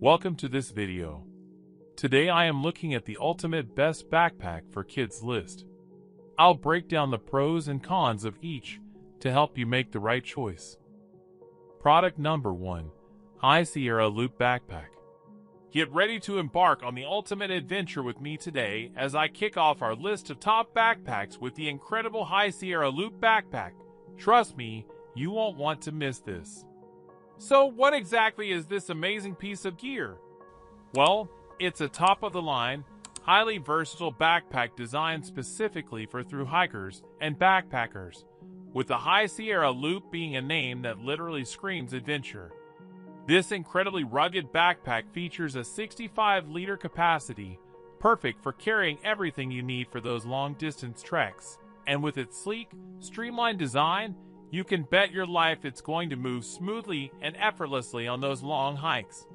Welcome to this video. Today I am looking at the ultimate best backpack for kids list. I'll break down the pros and cons of each to help you make the right choice. Product number 1. High Sierra Loop Backpack. Get ready to embark on the ultimate adventure with me today as I kick off our list of top backpacks with the incredible High Sierra Loop Backpack. Trust me, you won't want to miss this. So what exactly is this amazing piece of gear? Well, it's a top-of-the-line, highly versatile backpack designed specifically for thru hikers and backpackers, with the High Sierra Loop being a name that literally screams adventure. This incredibly rugged backpack features a 65-liter capacity, perfect for carrying everything you need for those long-distance treks, and with its sleek, streamlined design, you can bet your life it's going to move smoothly and effortlessly on those long hikes.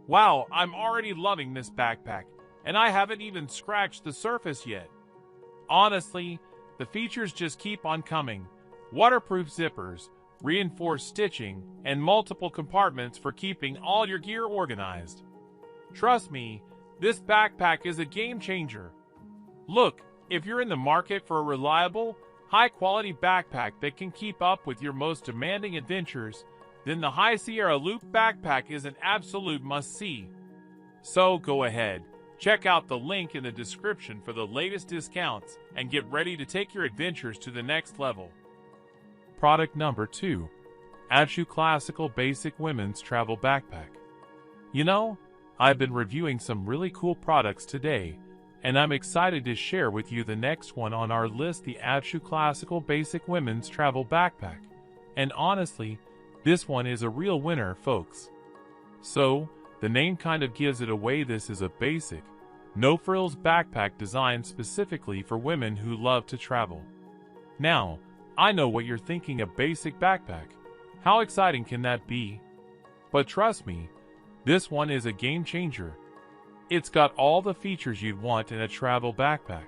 Wow, I'm already loving this backpack, and I haven't even scratched the surface yet. Honestly, the features just keep on coming. Waterproof zippers, reinforced stitching, and multiple compartments for keeping all your gear organized. Trust me, this backpack is a game changer. Look, if you're in the market for a reliable, high-quality backpack that can keep up with your most demanding adventures, then the High Sierra Loop Backpack is an absolute must-see. So go ahead, check out the link in the description for the latest discounts and get ready to take your adventures to the next level. Product number 2. Abshoo Classical Basic Women's Travel Backpack. You know, I've been reviewing some really cool products today, and I'm excited to share with you the next one on our list, the abshoo Classical Basic Women's Travel Backpack. And honestly, this one is a real winner, folks. So, the name kind of gives it away. This is a basic, no-frills backpack designed specifically for women who love to travel. Now, I know what you're thinking, a basic backpack. How exciting can that be? But trust me, this one is a game changer. It's got all the features you'd want in a travel backpack.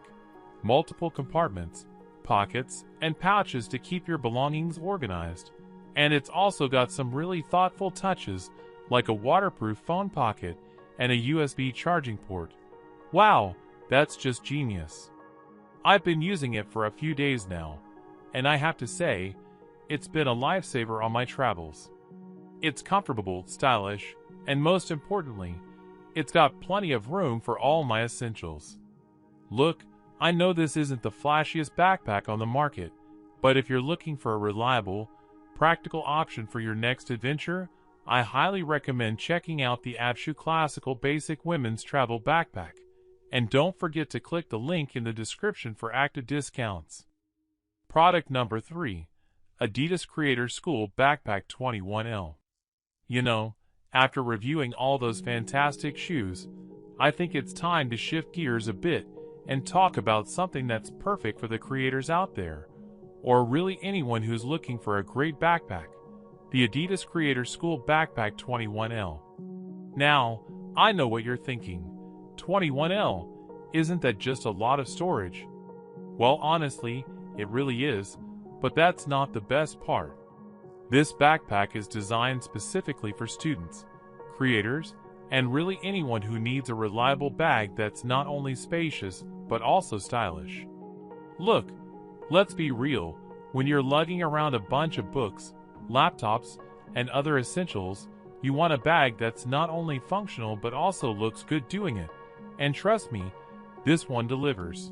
Multiple compartments, pockets, and pouches to keep your belongings organized. And it's also got some really thoughtful touches, like a waterproof phone pocket and a USB charging port. Wow, that's just genius. I've been using it for a few days now, and I have to say, it's been a lifesaver on my travels. It's comfortable, stylish, and most importantly, it's got plenty of room for all my essentials. Look, I know this isn't the flashiest backpack on the market, but if you're looking for a reliable, practical option for your next adventure, I highly recommend checking out the Abshoo Classical Basic Women's Travel Backpack. And don't forget to click the link in the description for active discounts. Product number 3. Adidas Creator School Backpack 21L. You know, after reviewing all those fantastic shoes, I think it's time to shift gears a bit and talk about something that's perfect for the creators out there, or really anyone who's looking for a great backpack, the Adidas Creator School Backpack 21L. Now, I know what you're thinking. 21L, isn't that just a lot of storage? Well, honestly, it really is, but that's not the best part. This backpack is designed specifically for students, creators, and really anyone who needs a reliable bag that's not only spacious, but also stylish. Look, let's be real, when you're lugging around a bunch of books, laptops, and other essentials, you want a bag that's not only functional but also looks good doing it. And trust me, this one delivers.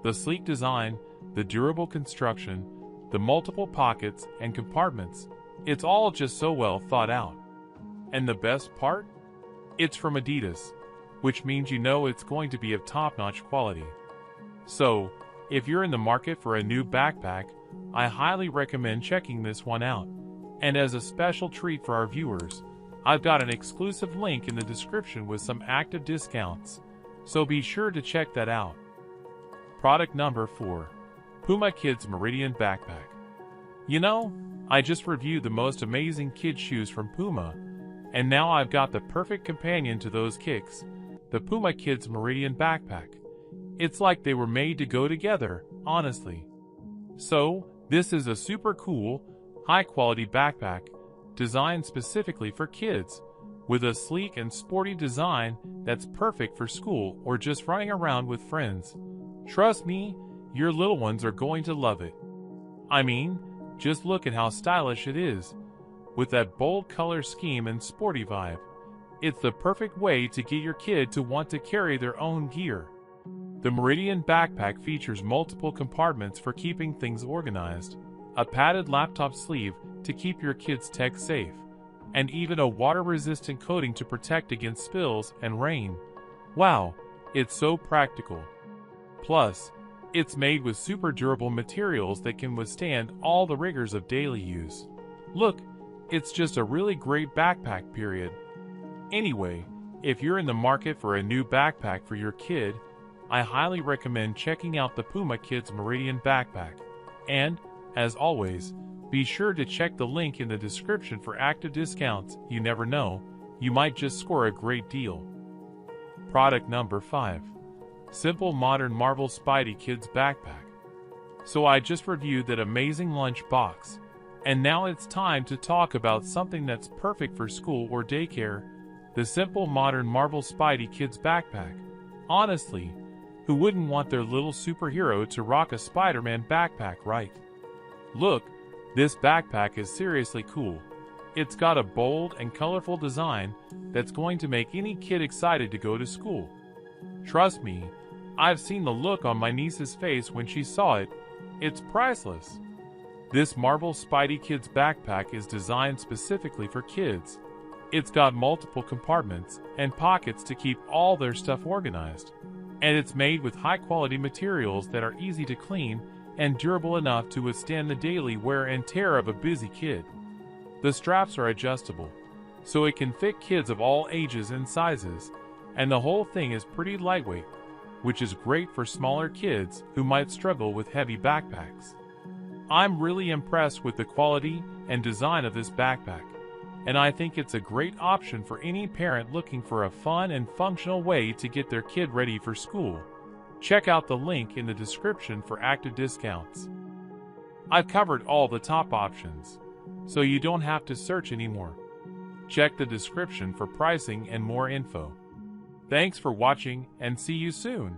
The sleek design, the durable construction, the multiple pockets and compartments, it's all just so well thought out. And the best part? It's from Adidas, which means you know it's going to be of top-notch quality. So, if you're in the market for a new backpack, I highly recommend checking this one out. And as a special treat for our viewers, I've got an exclusive link in the description with some active discounts, so be sure to check that out. Product number 4. PUMA Kids Meridian Backpack. You know, I just reviewed the most amazing kids shoes from PUMA, and now I've got the perfect companion to those kicks, the PUMA Kids Meridian Backpack. It's like they were made to go together, honestly. So, this is a super cool, high-quality backpack, designed specifically for kids, with a sleek and sporty design that's perfect for school or just running around with friends. Trust me, your little ones are going to love it. I mean, just look at how stylish it is, with that bold color scheme and sporty vibe. It's the perfect way to get your kid to want to carry their own gear. The Meridian backpack features multiple compartments for keeping things organized, a padded laptop sleeve to keep your kids' tech safe, and even a water-resistant coating to protect against spills and rain. Wow, it's so practical. Plus, it's made with super durable materials that can withstand all the rigors of daily use. Look, it's just a really great backpack, period. Anyway, if you're in the market for a new backpack for your kid, I highly recommend checking out the PUMA Kids Meridian backpack. And, as always, be sure to check the link in the description for active discounts. You never know, you might just score a great deal. Product number 5. Simple Modern Marvel Spidey Kids Backpack. So I just reviewed that amazing lunch box, and now it's time to talk about something that's perfect for school or daycare, the Simple Modern Marvel Spidey Kids Backpack. Honestly, who wouldn't want their little superhero to rock a Spider-Man backpack, right? Look, this backpack is seriously cool. It's got a bold and colorful design that's going to make any kid excited to go to school. Trust me, I've seen the look on my niece's face when she saw it. It's priceless. This Marvel Spidey Kids backpack is designed specifically for kids. It's got multiple compartments and pockets to keep all their stuff organized. And it's made with high-quality materials that are easy to clean and durable enough to withstand the daily wear and tear of a busy kid. The straps are adjustable, so it can fit kids of all ages and sizes, and the whole thing is pretty lightweight, which is great for smaller kids who might struggle with heavy backpacks. I'm really impressed with the quality and design of this backpack, and I think it's a great option for any parent looking for a fun and functional way to get their kid ready for school. Check out the link in the description for active discounts. I've covered all the top options, so you don't have to search anymore. Check the description for pricing and more info. Thanks for watching, and see you soon.